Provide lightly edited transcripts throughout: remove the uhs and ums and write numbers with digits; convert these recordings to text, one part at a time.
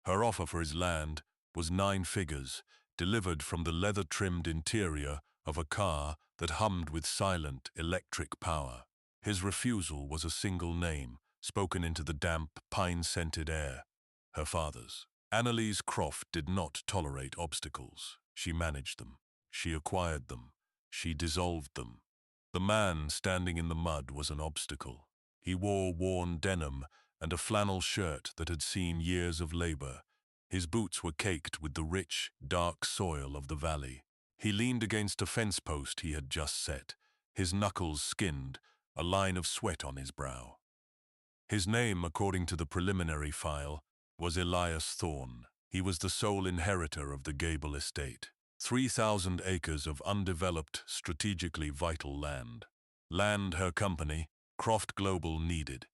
Her offer for his land was 9 figures, delivered from the leather-trimmed interior of a car that hummed with silent electric power. His refusal was a single name, spoken into the damp, pine-scented air: her father's. Annalise Croft did not tolerate obstacles. She managed them. She acquired them. She dissolved them. The man standing in the mud was an obstacle. He wore worn denim and a flannel shirt that had seen years of labor. His boots were caked with the rich, dark soil of the valley. He leaned against a fence post he had just set, his knuckles skinned, a line of sweat on his brow. His name, according to the preliminary file, was Elias Thorne. He was the sole inheritor of the Gable estate. 3,000 acres of undeveloped, strategically vital land. Land her company, Croft Global, needed.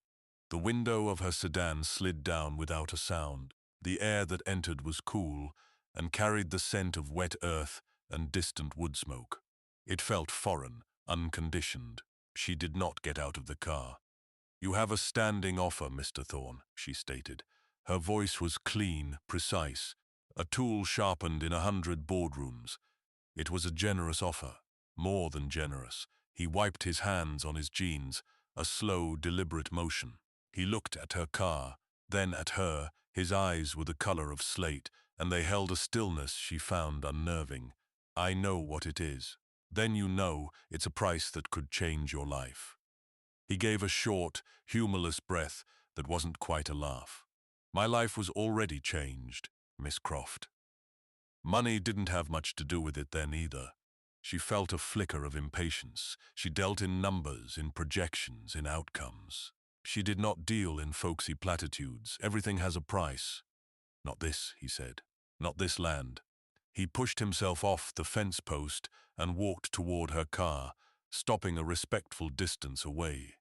The window of her sedan slid down without a sound. The air that entered was cool and carried the scent of wet earth and distant wood smoke. It felt foreign, unconditioned. She did not get out of the car. "You have a standing offer, Mr. Thorne," she stated. Her voice was clean, precise, a tool sharpened in 100 boardrooms. It was a generous offer, more than generous. He wiped his hands on his jeans, a slow, deliberate motion. He looked at her car, then at her. His eyes were the color of slate, and they held a stillness she found unnerving. "I know what it is. Then you know it's a price that could change your life." He gave a short, humorless breath that wasn't quite a laugh. "My life was already changed, Miss Croft." Money didn't have much to do with it then either. She felt a flicker of impatience. She dealt in numbers, in projections, in outcomes. She did not deal in folksy platitudes. Everything has a price. "Not this," he said. "Not this land." He pushed himself off the fence post and walked toward her car, stopping a respectful distance away.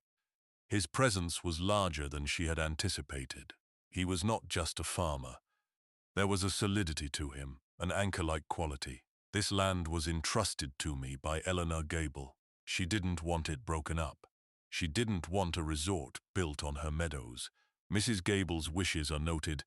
His presence was larger than she had anticipated. He was not just a farmer. There was a solidity to him, an anchor-like quality. "This land was entrusted to me by Eleanor Gable. She didn't want it broken up. She didn't want a resort built on her meadows. Mrs. Gable's wishes are noted,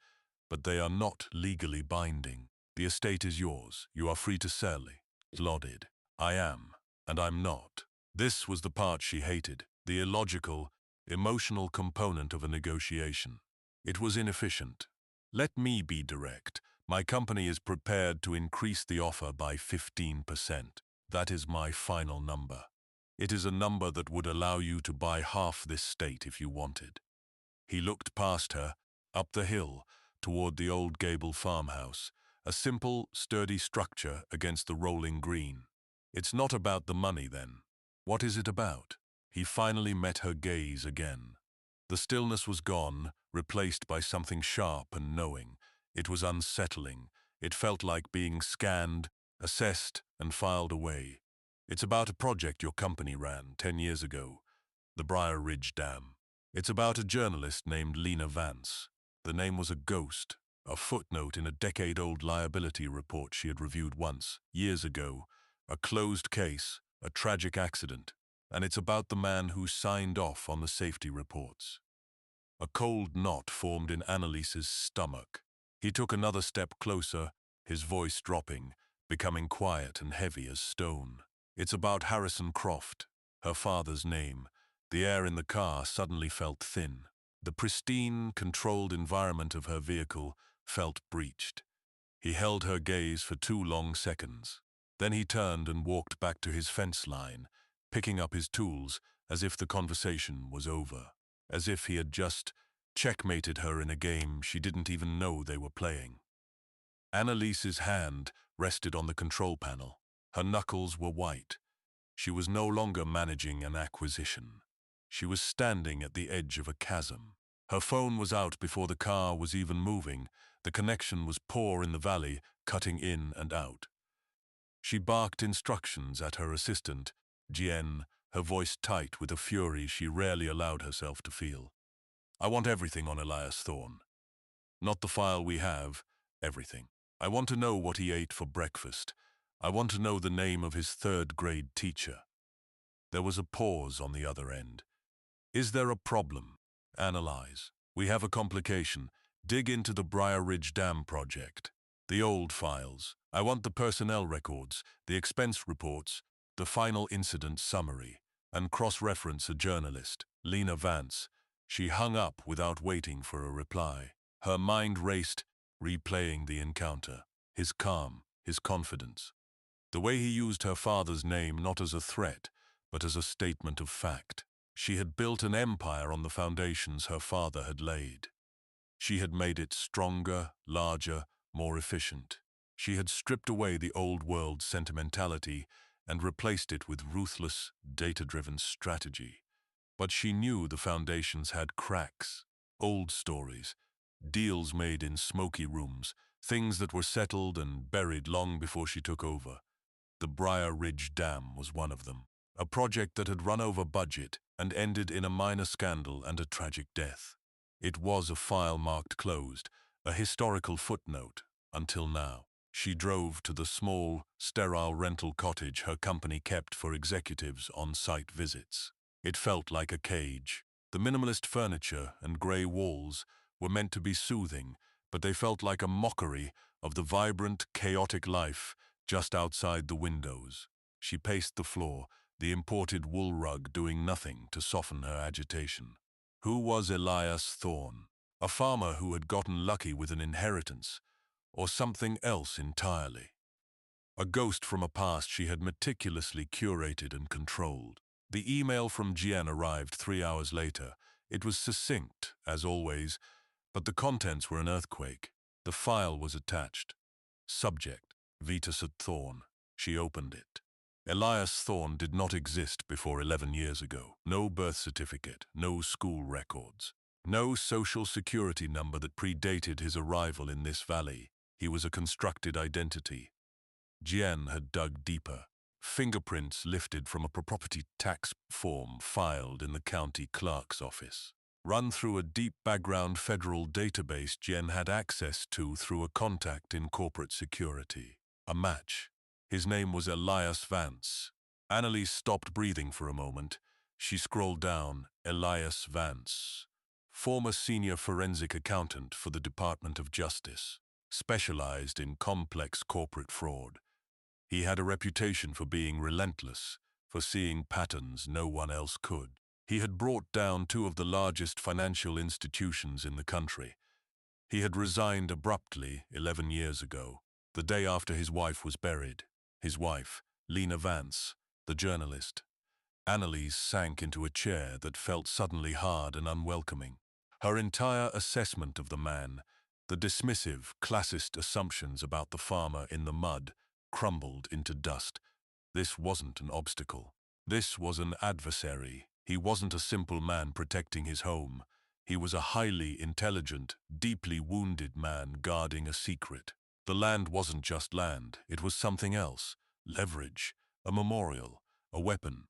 but they are not legally binding. The estate is yours. You are free to sell it." Lauded. "I am, and I'm not." This was the part she hated, the illogical, emotional component of a negotiation. It was inefficient. "Let me be direct. My company is prepared to increase the offer by 15%. That is my final number. It is a number that would allow you to buy half this state if you wanted." He looked past her, up the hill, toward the old Gable farmhouse, a simple, sturdy structure against the rolling green. "It's not about the money, then. What is it about?" He finally met her gaze again. The stillness was gone, replaced by something sharp and knowing. It was unsettling. It felt like being scanned, assessed, and filed away. "It's about a project your company ran 10 years ago, the Briar Ridge Dam. It's about a journalist named Lena Vance. The name was a ghost, a footnote in a decade-old liability report she had reviewed once, years ago, a closed case, a tragic accident, and it's about the man who signed off on the safety reports." A cold knot formed in Annalise's stomach. He took another step closer, his voice dropping, becoming quiet and heavy as stone. "It's about Harrison Croft, her father's name." The air in the car suddenly felt thin. The pristine, controlled environment of her vehicle felt breached. He held her gaze for 2 long seconds. Then he turned and walked back to his fence line, picking up his tools as if the conversation was over, as if he had just checkmated her in a game she didn't even know they were playing. Annalise's hand rested on the control panel. Her knuckles were white. She was no longer managing an acquisition. She was standing at the edge of a chasm. Her phone was out before the car was even moving. The connection was poor in the valley, cutting in and out. She barked instructions at her assistant, Jen, her voice tight with a fury she rarely allowed herself to feel. "I want everything on Elias Thorne. Not the file we have, everything. I want to know what he ate for breakfast. I want to know the name of his 3rd-grade teacher." There was a pause on the other end. "Is there a problem?" "Analyze. We have a complication. Dig into the Briar Ridge Dam project. The old files. I want the personnel records, the expense reports, the final incident summary, and cross-reference a journalist, Lena Vance. She hung up without waiting for a reply. Her mind raced, replaying the encounter. His calm, his confidence. The way he used her father's name not as a threat, but as a statement of fact. She had built an empire on the foundations her father had laid. She had made it stronger, larger, more efficient. She had stripped away the old world sentimentality and replaced it with ruthless, data-driven strategy. But she knew the foundations had cracks, old stories, deals made in smoky rooms, things that were settled and buried long before she took over. The Briar Ridge Dam was one of them, a project that had run over budget and ended in a minor scandal and a tragic death. It was a file marked closed, a historical footnote, until now. She drove to the small, sterile rental cottage her company kept for executives on site visits. It felt like a cage. The minimalist furniture and grey walls were meant to be soothing, but they felt like a mockery of the vibrant, chaotic life just outside the windows. She paced the floor, the imported wool rug doing nothing to soften her agitation. Who was Elias Thorne? A farmer who had gotten lucky with an inheritance, or something else entirely? A ghost from a past she had meticulously curated and controlled. The email from Jian arrived 3 hours later. It was succinct, as always, but the contents were an earthquake. The file was attached. Subject: Vitas at Thorne. She opened it. Elias Thorne did not exist before 11 years ago. No birth certificate, no school records, no social security number that predated his arrival in this valley. He was a constructed identity. Jian had dug deeper. Fingerprints lifted from a property tax form filed in the county clerk's office. Run through a deep background federal database Jian had access to through a contact in corporate security. A match. His name was Elias Vance. Annalise stopped breathing for a moment. She scrolled down. Elias Vance, former senior forensic accountant for the Department of Justice, specialized in complex corporate fraud. He had a reputation for being relentless, for seeing patterns no one else could. He had brought down two of the largest financial institutions in the country. He had resigned abruptly 11 years ago, the day after his wife was buried. His wife, Lena Vance, the journalist. Annalise sank into a chair that felt suddenly hard and unwelcoming. Her entire assessment of the man, the dismissive, classist assumptions about the farmer in the mud, crumbled into dust. This wasn't an obstacle. This was an adversary. He wasn't a simple man protecting his home. He was a highly intelligent, deeply wounded man guarding a secret. The land wasn't just land, it was something else. Leverage, a memorial, a weapon.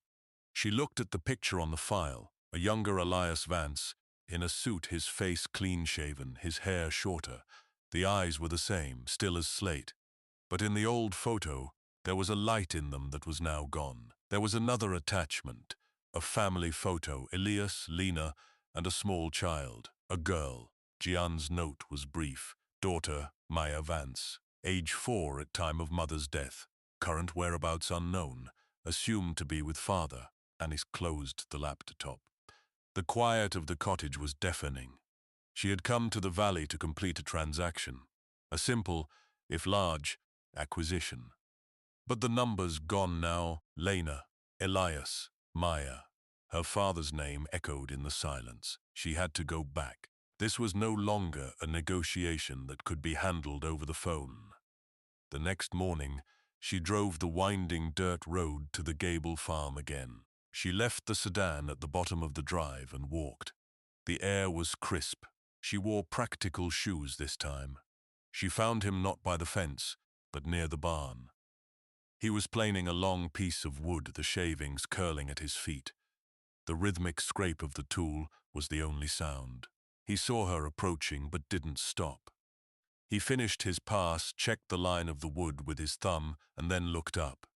She looked at the picture on the file, a younger Elias Vance, in a suit, his face clean-shaven, his hair shorter. The eyes were the same, still as slate. But in the old photo, there was a light in them that was now gone. There was another attachment, a family photo, Elias, Lena, and a small child, a girl. Jian's note was brief. Daughter, Maya Vance, age 4 at time of mother's death, current whereabouts unknown, assumed to be with father. Anis closed the laptop. The quiet of the cottage was deafening. She had come to the valley to complete a transaction, a simple, if large, acquisition. But the numbers gone now, Lena, Elias, Maya. Her father's name echoed in the silence. She had to go back. This was no longer a negotiation that could be handled over the phone. The next morning, she drove the winding dirt road to the Gable farm again. She left the sedan at the bottom of the drive and walked. The air was crisp. She wore practical shoes this time. She found him not by the fence, but near the barn. He was planing a long piece of wood, the shavings curling at his feet. The rhythmic scrape of the tool was the only sound. He saw her approaching but didn't stop. He finished his pass, checked the line of the wood with his thumb, and then looked up.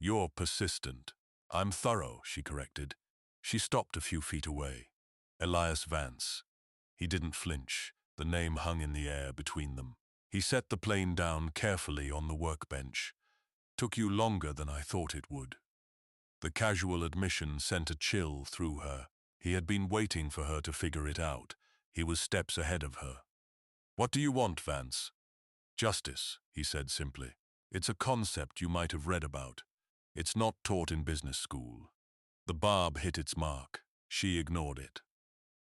"You're persistent." "I'm thorough," she corrected. She stopped a few feet away. Elias Vance. He didn't flinch. The name hung in the air between them. He set the plane down carefully on the workbench. Took you longer than I thought it would. The casual admission sent a chill through her. He had been waiting for her to figure it out. He was steps ahead of her. What do you want, Vance? Justice, he said simply. It's a concept you might have read about. It's not taught in business school. The barb hit its mark. She ignored it.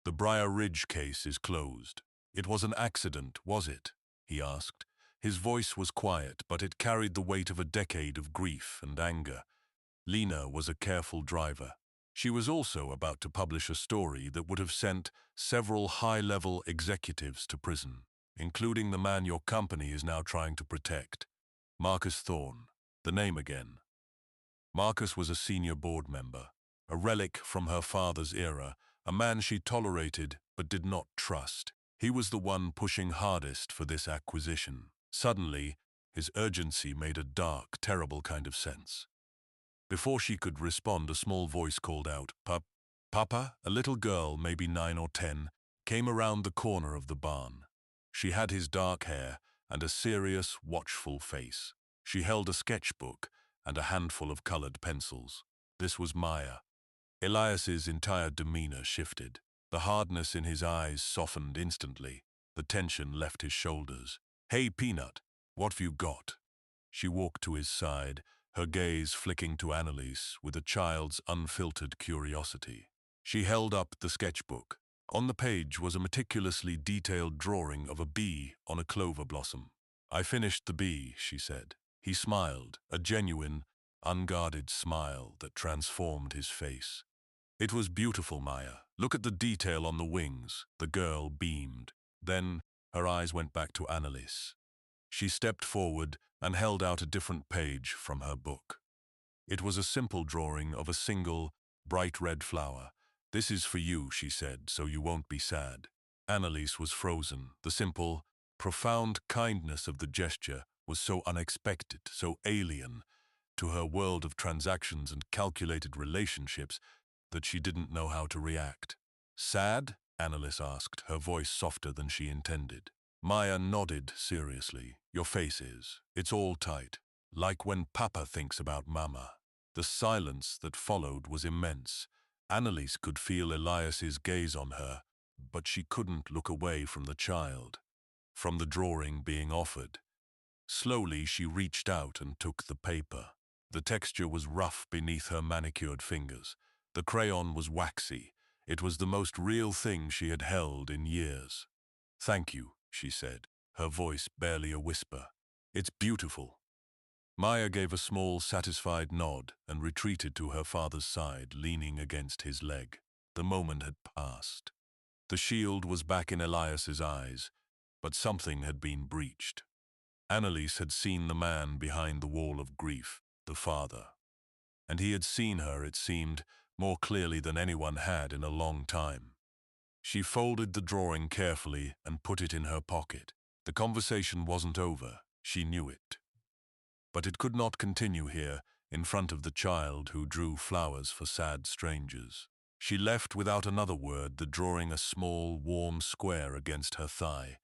The Briar Ridge case is closed. It was an accident, was it? He asked. His voice was quiet, but it carried the weight of a decade of grief and anger. Lena was a careful driver. She was also about to publish a story that would have sent several high-level executives to prison, including the man your company is now trying to protect. Marcus Thorne. The name again. Marcus was a senior board member, a relic from her father's era, a man she tolerated but did not trust. He was the one pushing hardest for this acquisition. Suddenly, his urgency made a dark, terrible kind of sense. Before she could respond, a small voice called out, Papa, a little girl, maybe 9 or 10, came around the corner of the barn. She had his dark hair and a serious, watchful face. She held a sketchbook and a handful of colored pencils. This was Maya. Elias's entire demeanor shifted. The hardness in his eyes softened instantly. The tension left his shoulders. Hey, Peanut, what have you got? She walked to his side, her gaze flicking to Annalise with a child's unfiltered curiosity. She held up the sketchbook. On the page was a meticulously detailed drawing of a bee on a clover blossom. I finished the bee, she said. He smiled, a genuine, unguarded smile that transformed his face. It was beautiful, Maya. Look at the detail on the wings. The girl beamed. Then her eyes went back to Annalise. She stepped forward and held out a different page from her book. It was a simple drawing of a single, bright red flower. This is for you, she said, so you won't be sad. Annalise was frozen. The simple, profound kindness of the gesture was so unexpected, so alien to her world of transactions and calculated relationships that she didn't know how to react. Sad? Annalise asked, her voice softer than she intended. Maya nodded seriously. Your face is. It's all tight. Like when Papa thinks about Mama. The silence that followed was immense. Annalise could feel Elias's gaze on her, but she couldn't look away from the child, from the drawing being offered. Slowly she reached out and took the paper. The texture was rough beneath her manicured fingers. The crayon was waxy. It was the most real thing she had held in years. Thank you, she said, her voice barely a whisper. It's beautiful. Maya gave a small, satisfied nod and retreated to her father's side, leaning against his leg. The moment had passed. The shield was back in Elias's eyes, but something had been breached. Annalise had seen the man behind the wall of grief, the father. And he had seen her, it seemed, more clearly than anyone had in a long time. She folded the drawing carefully and put it in her pocket. The conversation wasn't over, she knew it. But it could not continue here, in front of the child who drew flowers for sad strangers. She left without another word, the drawing a small, warm square against her thigh.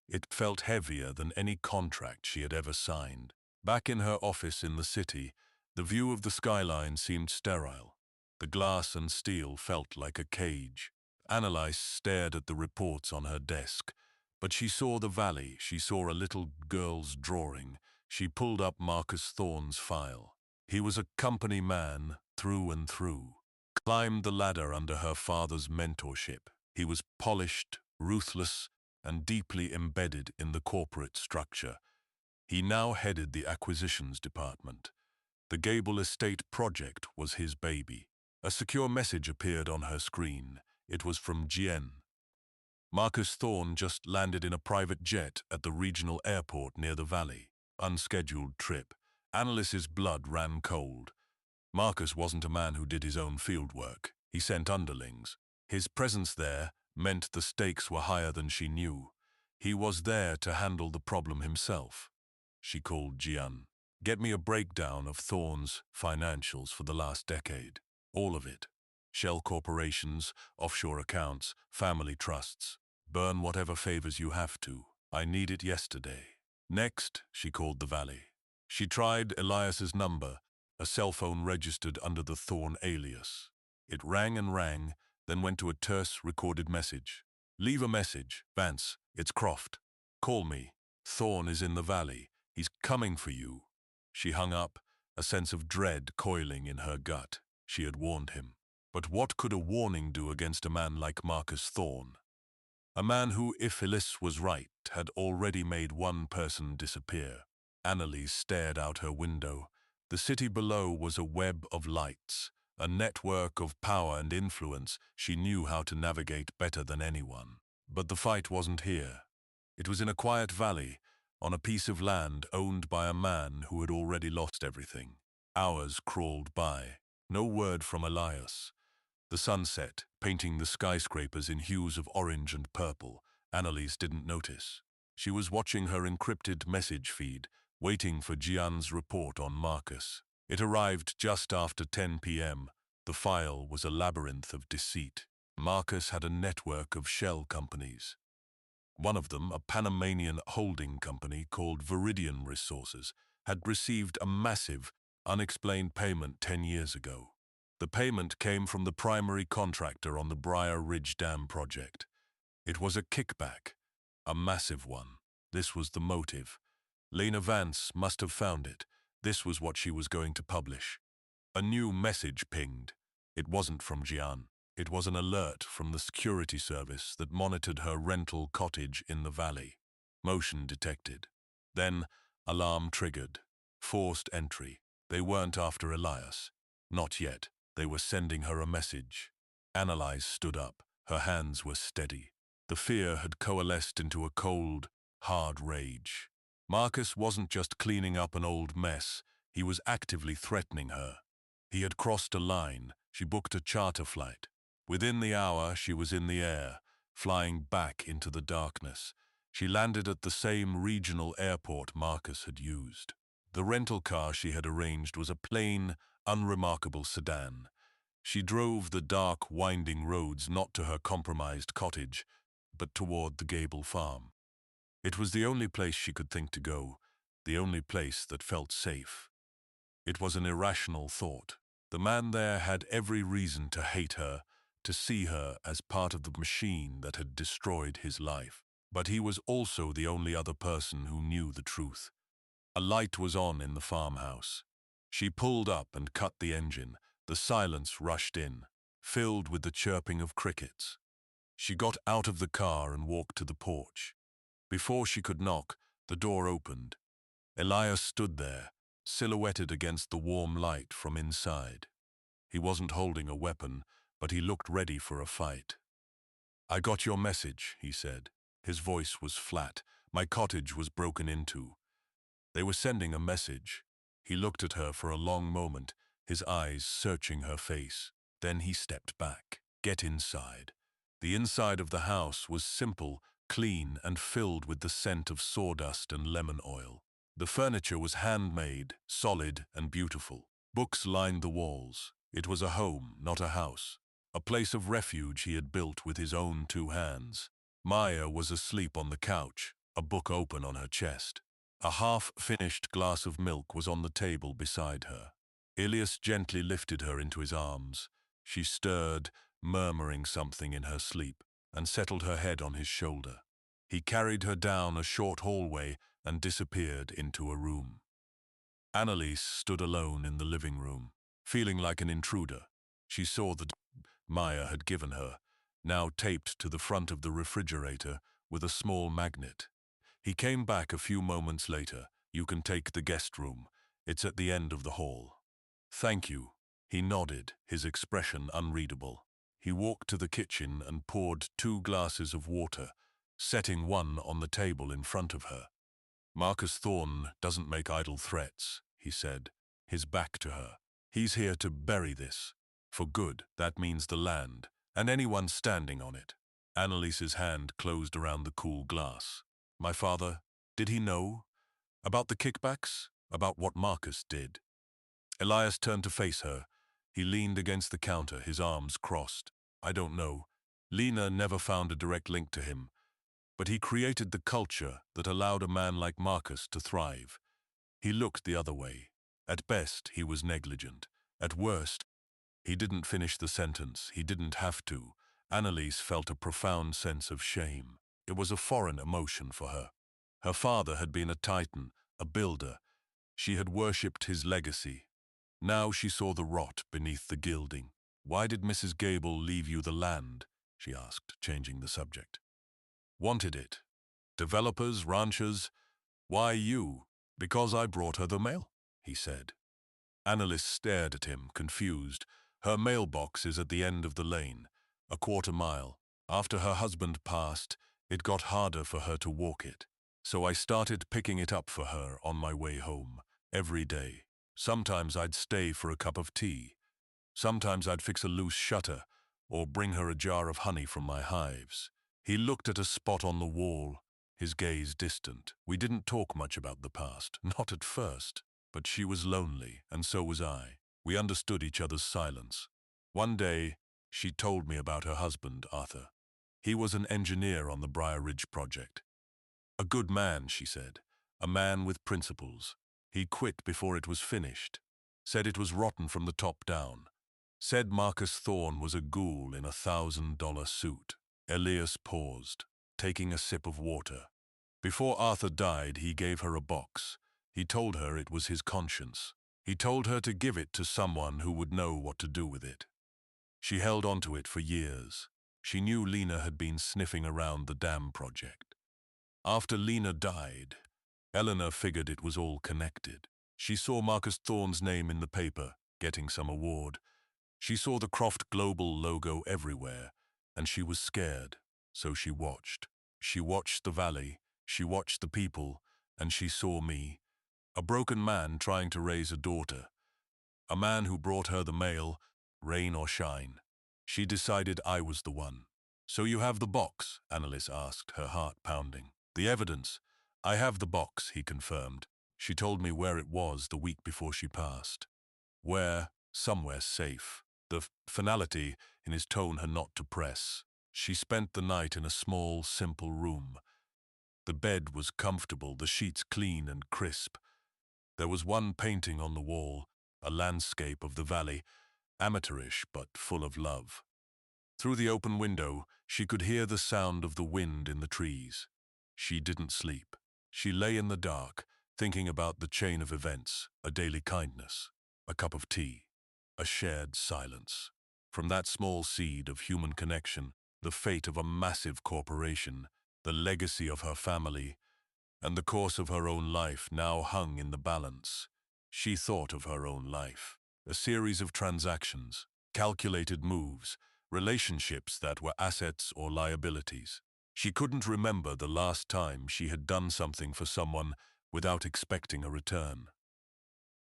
It felt heavier than any contract she had ever signed. Back in her office in the city, the view of the skyline seemed sterile. The glass and steel felt like a cage. Annalise stared at the reports on her desk, but she saw the valley, she saw a little girl's drawing. She pulled up Marcus Thorne's file. He was a company man through and through. Climbed the ladder under her father's mentorship. He was polished, ruthless, and deeply embedded in the corporate structure. He now headed the acquisitions department. The Gable Estate project was his baby. A secure message appeared on her screen. It was from Gien. Marcus Thorne just landed in a private jet at the regional airport near the valley. Unscheduled trip. Annalise's blood ran cold. Marcus wasn't a man who did his own field work. He sent underlings. His presence there meant the stakes were higher than she knew. He was there to handle the problem himself. She called Gian. Get me a breakdown of Thorne's financials for the last decade. All of it. Shell corporations, offshore accounts, family trusts. Burn whatever favors you have to. I need it yesterday. Next, she called the valley. She tried Elias's number, a cell phone registered under the Thorn alias. It rang and rang, then went to a terse, recorded message. Leave a message, Vance. It's Croft. Call me. Thorn is in the valley. He's coming for you. She hung up, a sense of dread coiling in her gut. She had warned him. But what could a warning do against a man like Marcus Thorn? A man who, if Elise was right, had already made one person disappear. Annalise stared out her window. The city below was a web of lights, a network of power and influence she knew how to navigate better than anyone. But the fight wasn't here. It was in a quiet valley, on a piece of land owned by a man who had already lost everything. Hours crawled by. No word from Elias. The sun set, painting the skyscrapers in hues of orange and purple. Annalise didn't notice. She was watching her encrypted message feed, waiting for Gian's report on Marcus. It arrived just after 10 p.m. The file was a labyrinth of deceit. Marcus had a network of shell companies. One of them, a Panamanian holding company called Viridian Resources, had received a massive, unexplained payment 10 years ago. The payment came from the primary contractor on the Briar Ridge Dam project. It was a kickback, a massive one. This was the motive. Lena Vance must have found it. This was what she was going to publish. A new message pinged. It wasn't from Gian. It was an alert from the security service that monitored her rental cottage in the valley. Motion detected. Then, alarm triggered. Forced entry. They weren't after Elias. Not yet. They were sending her a message. Annalise stood up. Her hands were steady. The fear had coalesced into a cold, hard rage. Marcus wasn't just cleaning up an old mess. He was actively threatening her. He had crossed a line. She booked a charter flight. Within the hour, she was in the air, flying back into the darkness. She landed at the same regional airport Marcus had used. The rental car she had arranged was a plain, unremarkable sedan. She drove the dark, winding roads not to her compromised cottage, but toward the Gable farm. It was the only place she could think to go, the only place that felt safe. It was an irrational thought. The man there had every reason to hate her, to see her as part of the machine that had destroyed his life. But he was also the only other person who knew the truth. A light was on in the farmhouse. She pulled up and cut the engine. The silence rushed in, filled with the chirping of crickets. She got out of the car and walked to the porch. Before she could knock, the door opened. Elias stood there, silhouetted against the warm light from inside. He wasn't holding a weapon, but he looked ready for a fight. "I got your message," he said. His voice was flat. "My cottage was broken into." They were sending a message. He looked at her for a long moment, his eyes searching her face. Then he stepped back. "Get inside." The inside of the house was simple, clean, and filled with the scent of sawdust and lemon oil. The furniture was handmade, solid, and beautiful. Books lined the walls. It was a home, not a house. A place of refuge he had built with his own 2 hands. Maya was asleep on the couch, a book open on her chest. A half-finished glass of milk was on the table beside her. Elias gently lifted her into his arms. She stirred, murmuring something in her sleep, and settled her head on his shoulder. He carried her down a short hallway and disappeared into a room. Annalise stood alone in the living room, feeling like an intruder. She saw the Maya had given her, now taped to the front of the refrigerator with a small magnet. He came back a few moments later. "You can take the guest room. It's at the end of the hall." "Thank you." He nodded, his expression unreadable. He walked to the kitchen and poured 2 glasses of water, setting one on the table in front of her. "Marcus Thorn doesn't make idle threats," he said, his back to her. "He's here to bury this. For good, that means the land, and anyone standing on it." Annalise's hand closed around the cool glass. "My father, did he know? About the kickbacks? About what Marcus did?" Elias turned to face her. He leaned against the counter, his arms crossed. "I don't know. Lena never found a direct link to him. but he created the culture that allowed a man like Marcus to thrive. He looked the other way. At best, he was negligent. At worst, he didn't finish the sentence. He didn't have to. Annalise felt a profound sense of shame. It was a foreign emotion for her. Her father had been a titan, a builder. She had worshipped his legacy. Now she saw the rot beneath the gilding. "Why did Mrs. Gable leave you the land?" she asked, changing the subject. "Wanted it. Developers, ranchers. Why you?" "Because I brought her the mail," he said. Annalise stared at him, confused. Her mailbox is at the end of the lane, a quarter-mile. After her husband passed, it got harder for her to walk it. So I started picking it up for her on my way home, every day. Sometimes I'd stay for a cup of tea. Sometimes I'd fix a loose shutter, or bring her a jar of honey from my hives. He looked at a spot on the wall, his gaze distant. We didn't talk much about the past, not at first. But she was lonely, and so was I. We understood each other's silence. One day, she told me about her husband, Arthur. He was an engineer on the Briar Ridge project. A good man, she said. A man with principles. He quit before it was finished. Said it was rotten from the top down. Said Marcus Thorne was a ghoul in a $1,000 suit. Elias paused, taking a sip of water. Before Arthur died, he gave her a box. He told her it was his conscience. He told her to give it to someone who would know what to do with it. She held onto it for years. She knew Lena had been sniffing around the dam project. After Lena died, Eleanor figured it was all connected. She saw Marcus Thorne's name in the paper, getting some award. She saw the Croft Global logo everywhere, and she was scared, so she watched. She watched the valley, she watched the people, and she saw me. A broken man trying to raise a daughter. A man who brought her the mail, rain or shine. She decided I was the one. "So you have the box?" Annalise asked, her heart pounding. "The evidence?" "I have the box," he confirmed. She told me where it was the week before she passed. Where? Somewhere safe. The finality in his tone had not to press. She spent the night in a small, simple room. The bed was comfortable, the sheets clean and crisp. There was one painting on the wall, a landscape of the valley, amateurish but full of love. Through the open window, she could hear the sound of the wind in the trees. She didn't sleep. She lay in the dark, thinking about the chain of events, a daily kindness, a cup of tea, a shared silence. From that small seed of human connection, the fate of a massive corporation, the legacy of her family, and the course of her own life now hung in the balance. She thought of her own life, a series of transactions, calculated moves, relationships that were assets or liabilities. She couldn't remember the last time she had done something for someone without expecting a return.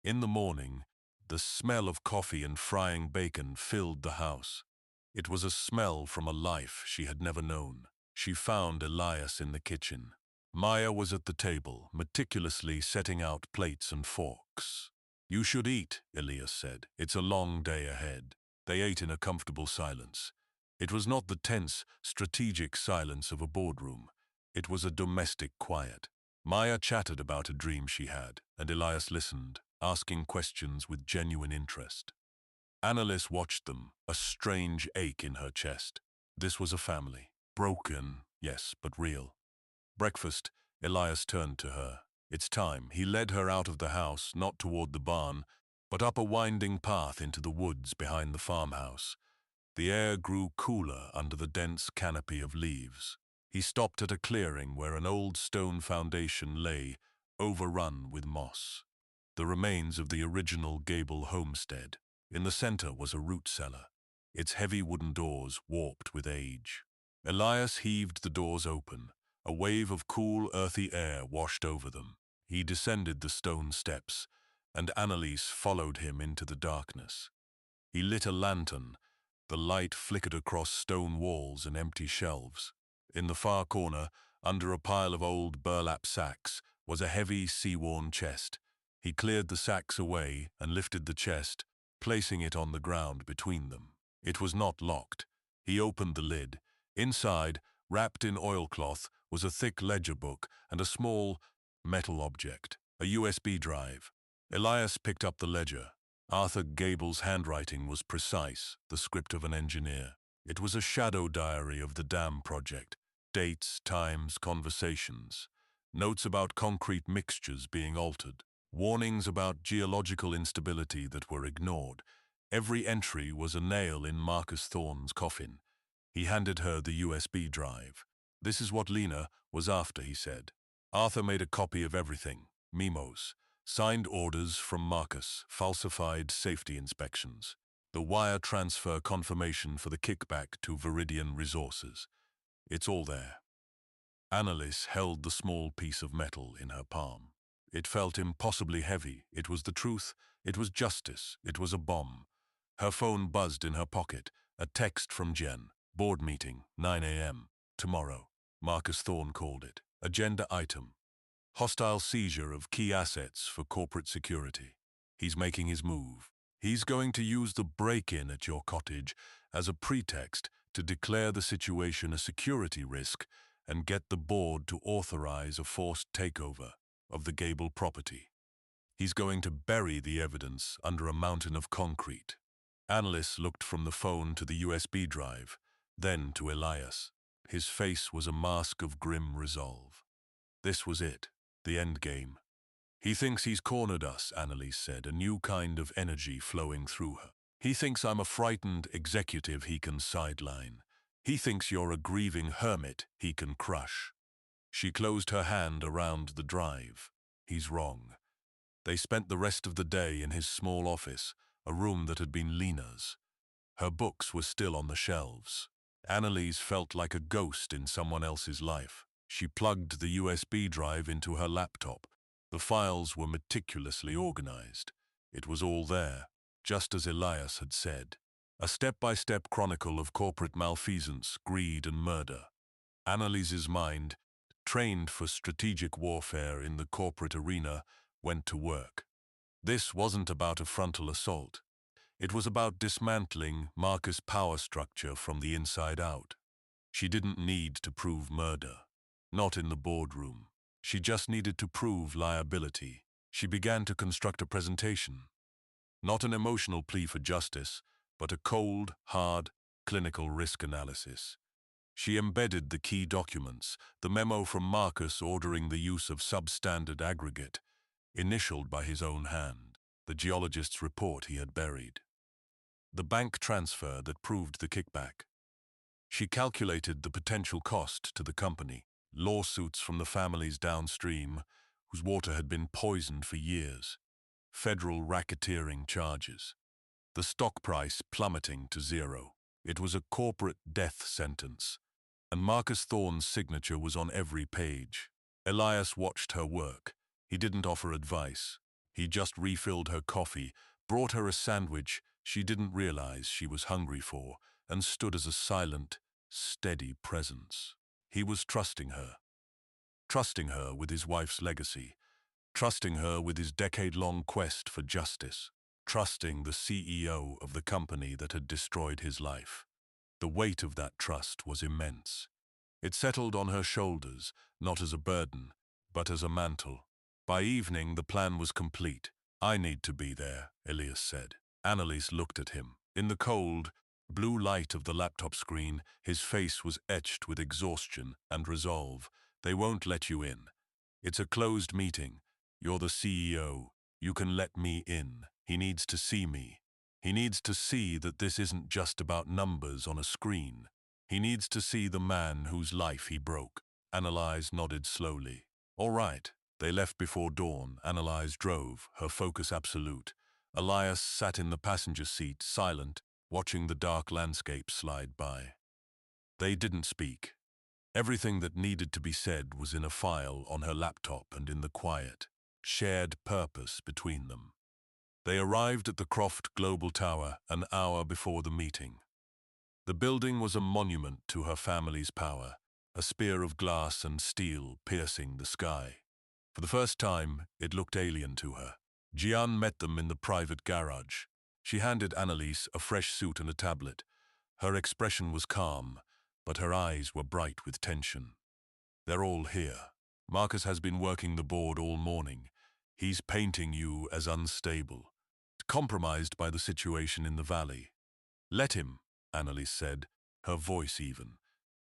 In the morning, the smell of coffee and frying bacon filled the house. It was a smell from a life she had never known. She found Elias in the kitchen. Maya was at the table, meticulously setting out plates and forks. "You should eat," Elias said. "It's a long day ahead." They ate in a comfortable silence. It was not the tense, strategic silence of a boardroom. It was a domestic quiet. Maya chattered about a dream she had, and Elias listened, asking questions with genuine interest. Annalise watched them, a strange ache in her chest. This was a family. Broken, yes, but real. Breakfast, Elias turned to her. "It's time." He led her out of the house, not toward the barn, but up a winding path into the woods behind the farmhouse. The air grew cooler under the dense canopy of leaves. He stopped at a clearing where an old stone foundation lay, overrun with moss. The remains of the original Gable homestead. In the center was a root cellar, its heavy wooden doors warped with age. Elias heaved the doors open. A wave of cool, earthy air washed over them. He descended the stone steps, and Annalise followed him into the darkness. He lit a lantern. The light flickered across stone walls and empty shelves. In the far corner, under a pile of old burlap sacks, was a heavy, sea-worn chest. He cleared the sacks away and lifted the chest, placing it on the ground between them. It was not locked. He opened the lid. Inside Wrapped in oilcloth was a thick ledger book and a small metal object, a USB drive. Elias picked up the ledger. Arthur Gable's handwriting was precise, the script of an engineer. It was a shadow diary of the dam project. Dates, times, conversations. Notes about concrete mixtures being altered. Warnings about geological instability that were ignored. Every entry was a nail in Marcus Thorne's coffin. He handed her the USB drive. "This is what Lena was after," he said. Arthur made a copy of everything. Memos. Signed orders from Marcus. Falsified safety inspections. The wire transfer confirmation for the kickback to Viridian Resources. It's all there. Annalise held the small piece of metal in her palm. It felt impossibly heavy. It was the truth. It was justice. It was a bomb. Her phone buzzed in her pocket. A text from Jen. "Board meeting, 9 a.m. Tomorrow." Marcus Thorne called it. Agenda item. Hostile seizure of key assets for corporate security. He's making his move. He's going to use the break-in at your cottage as a pretext to declare the situation a security risk and get the board to authorize a forced takeover of the Gable property. He's going to bury the evidence under a mountain of concrete. Annalise looked from the phone to the USB drive, then to Elias. His face was a mask of grim resolve. This was it, the end game. "He thinks he's cornered us," Annalise said, a new kind of energy flowing through her. "He thinks I'm a frightened executive he can sideline. He thinks you're a grieving hermit he can crush." She closed her hand around the drive. He's wrong. They spent the rest of the day in his small office, a room that had been Lena's. Her books were still on the shelves. Annalise felt like a ghost in someone else's life. She plugged the USB drive into her laptop. The files were meticulously organized. It was all there, just as Elias had said. A step-by-step chronicle of corporate malfeasance, greed, and murder. Annalise's mind, trained for strategic warfare in the corporate arena, went to work. This wasn't about a frontal assault. It was about dismantling Marcus' power structure from the inside out. She didn't need to prove murder. Not in the boardroom. She just needed to prove liability. She began to construct a presentation. Not an emotional plea for justice, but a cold, hard, clinical risk analysis. She embedded the key documents, the memo from Marcus ordering the use of substandard aggregate, initialed by his own hand, the geologist's report he had buried. The bank transfer that proved the kickback. She calculated the potential cost to the company, lawsuits from the families downstream, whose water had been poisoned for years, federal racketeering charges, the stock price plummeting to zero. It was a corporate death sentence, and Marcus Thorne's signature was on every page. Elias watched her work. He didn't offer advice. He just refilled her coffee, brought her a sandwich she didn't realize she was hungry for, and stood as a silent, steady presence. He was trusting her with his wife's legacy, trusting her with his decade-long quest for justice, trusting the CEO of the company that had destroyed his life. The weight of that trust was immense. It settled on her shoulders, not as a burden, but as a mantle. By evening, the plan was complete. "I need to be there," Elias said. Annalise looked at him. In the cold, blue light of the laptop screen, his face was etched with exhaustion and resolve. "They won't let you in. It's a closed meeting. You're the CEO. You can let me in. He needs to see me. He needs to see that this isn't just about numbers on a screen. He needs to see the man whose life he broke." Annalise nodded slowly. "All right." They left before dawn. Annalise drove, her focus absolute. Elias sat in the passenger seat, silent, watching the dark landscape slide by. They didn't speak. Everything that needed to be said was in a file on her laptop and in the quiet, shared purpose between them. They arrived at the Croft Global Tower an hour before the meeting. The building was a monument to her family's power, a spear of glass and steel piercing the sky. For the first time, it looked alien to her. Gian met them in the private garage. She handed Annalise a fresh suit and a tablet. Her expression was calm, but her eyes were bright with tension. "They're all here. Marcus has been working the board all morning. He's painting you as unstable, compromised by the situation in the valley." "Let him," Annalise said, her voice even.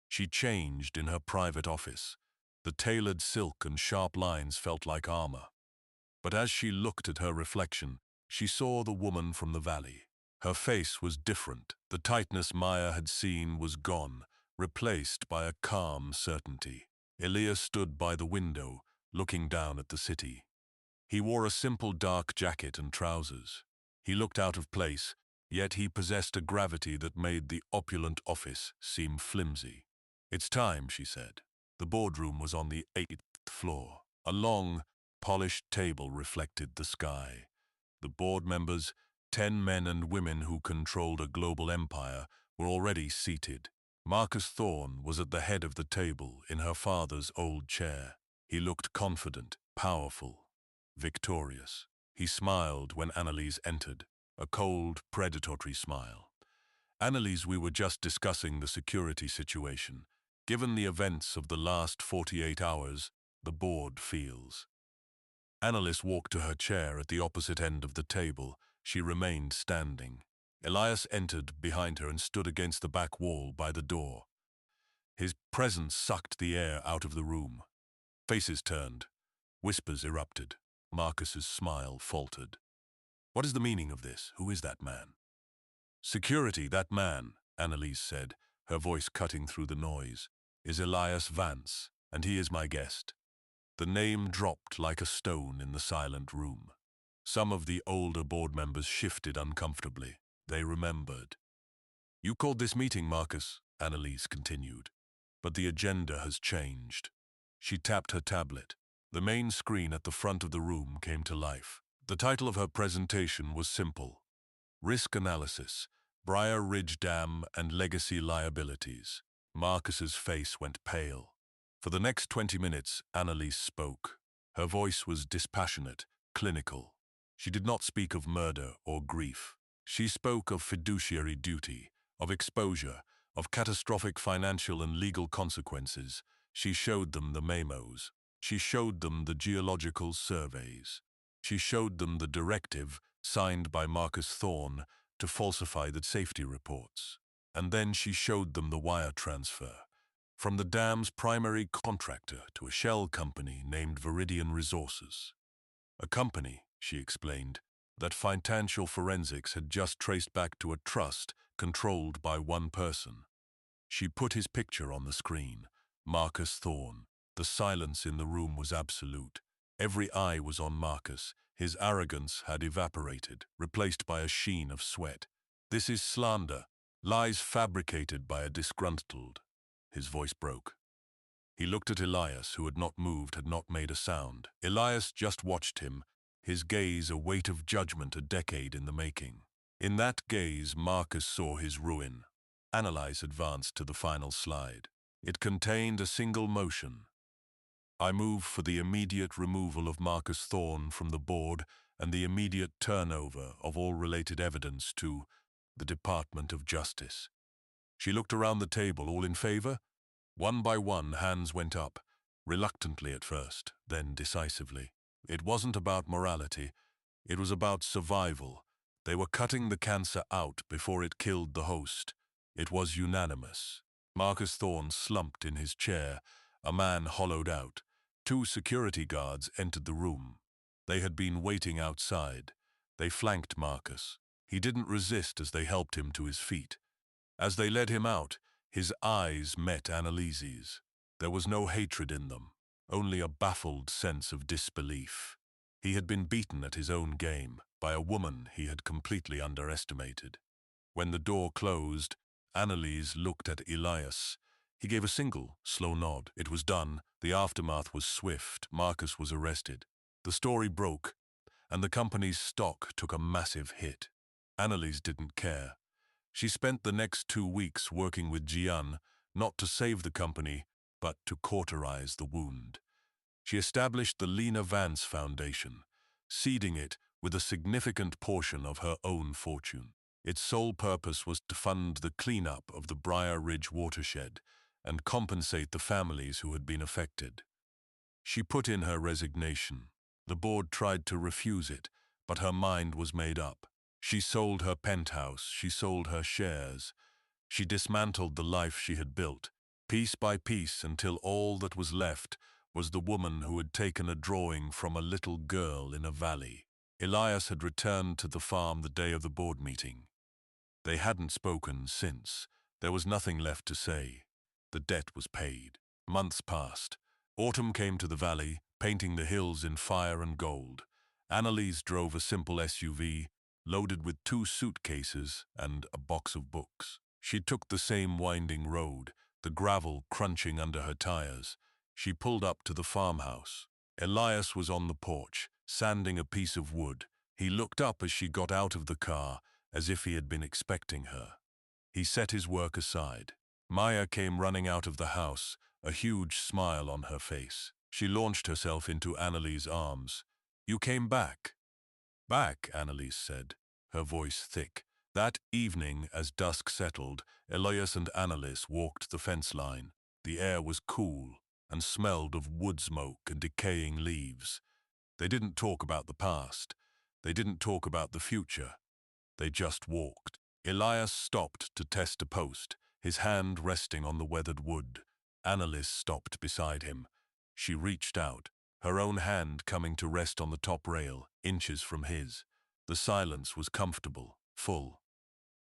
She changed in her private office. The tailored silk and sharp lines felt like armor. But as she looked at her reflection, she saw the woman from the valley. Her face was different. The tightness Maya had seen was gone, replaced by a calm certainty. Elias stood by the window, looking down at the city. He wore a simple dark jacket and trousers. He looked out of place, yet he possessed a gravity that made the opulent office seem flimsy. "It's time," she said. The boardroom was on the 8th floor. A long, polished table reflected the sky. The board members, 10 men and women who controlled a global empire, were already seated. Marcus Thorne was at the head of the table in her father's old chair. He looked confident, powerful, victorious. He smiled when Annalise entered, a cold, predatory smile. "Annalise, we were just discussing the security situation. Given the events of the last 48 hours, the board feels." Annalise walked to her chair at the opposite end of the table. She remained standing. Elias entered behind her and stood against the back wall by the door. His presence sucked the air out of the room. Faces turned. Whispers erupted. Marcus's smile faltered. "What is the meaning of this? Who is that man?" "Security, that man," Annalise said, her voice cutting through the noise, "is Elias Vance, and he is my guest." The name dropped like a stone in the silent room. Some of the older board members shifted uncomfortably. They remembered. "You called this meeting, Marcus," Annalise continued, "but the agenda has changed." She tapped her tablet. The main screen at the front of the room came to life. The title of her presentation was simple: Risk Analysis, Briar Ridge Dam and Legacy Liabilities. Marcus's face went pale. For the next 20 minutes, Annalise spoke. Her voice was dispassionate, clinical. She did not speak of murder or grief. She spoke of fiduciary duty, of exposure, of catastrophic financial and legal consequences. She showed them the memos. She showed them the geological surveys. She showed them the directive, signed by Marcus Thorne, to falsify the safety reports. And then she showed them the wire transfer from the dam's primary contractor to a shell company named Viridian Resources. A company, she explained, that financial forensics had just traced back to a trust controlled by one person. She put his picture on the screen, Marcus Thorne. The silence in the room was absolute. Every eye was on Marcus. His arrogance had evaporated, replaced by a sheen of sweat. "This is slander, lies fabricated by a disgruntled." His voice broke. He looked at Elias, who had not moved, had not made a sound. Elias just watched him, his gaze a weight of judgment a decade in the making. In that gaze, Marcus saw his ruin. Annalise advanced to the final slide. It contained a single motion. "I move for the immediate removal of Marcus Thorne from the board and the immediate turnover of all related evidence to the Department of Justice." She looked around the table. All in favor? One by one, hands went up, reluctantly at first, then decisively. It wasn't about morality. It was about survival. They were cutting the cancer out before it killed the host. It was unanimous. Marcus Thorne slumped in his chair, a man hollowed out. 2 security guards entered the room. They had been waiting outside. They flanked Marcus. He didn't resist as they helped him to his feet. As they led him out, his eyes met Annalise's. There was no hatred in them, only a baffled sense of disbelief. He had been beaten at his own game by a woman he had completely underestimated. When the door closed, Annalise looked at Elias. He gave a single, slow nod. It was done. The aftermath was swift. Marcus was arrested. The story broke, and the company's stock took a massive hit. Annalise didn't care. She spent the next 2 weeks working with Gian, not to save the company, but to cauterize the wound. She established the Lena Vance Foundation, seeding it with a significant portion of her own fortune. Its sole purpose was to fund the cleanup of the Briar Ridge watershed and compensate the families who had been affected. She put in her resignation. The board tried to refuse it, but her mind was made up. She sold her penthouse, she sold her shares. She dismantled the life she had built, piece by piece, until all that was left was the woman who had taken a drawing from a little girl in a valley. Elias had returned to the farm the day of the board meeting. They hadn't spoken since. There was nothing left to say. The debt was paid. Months passed. Autumn came to the valley, painting the hills in fire and gold. Annalise drove a simple SUV, loaded with 2 suitcases and a box of books. She took the same winding road, the gravel crunching under her tires. She pulled up to the farmhouse. Elias was on the porch, sanding a piece of wood. He looked up as she got out of the car, as if he had been expecting her. He set his work aside. Maya came running out of the house, a huge smile on her face. She launched herself into Annalise's arms. "You came back." "Back," Annalise said, her voice thick. That evening, as dusk settled, Elias and Annalise walked the fence line. The air was cool and smelled of wood smoke and decaying leaves. They didn't talk about the past. They didn't talk about the future. They just walked. Elias stopped to test a post, his hand resting on the weathered wood. Annalise stopped beside him. She reached out, her own hand coming to rest on the top rail, inches from his. The silence was comfortable, full.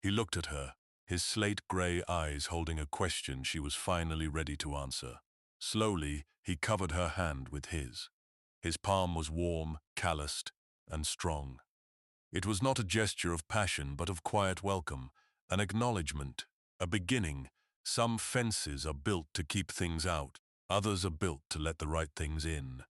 He looked at her, his slate-gray eyes holding a question she was finally ready to answer. Slowly, he covered her hand with his. His palm was warm, calloused, and strong. It was not a gesture of passion, but of quiet welcome, an acknowledgement, a beginning. Some fences are built to keep things out, others are built to let the right things in.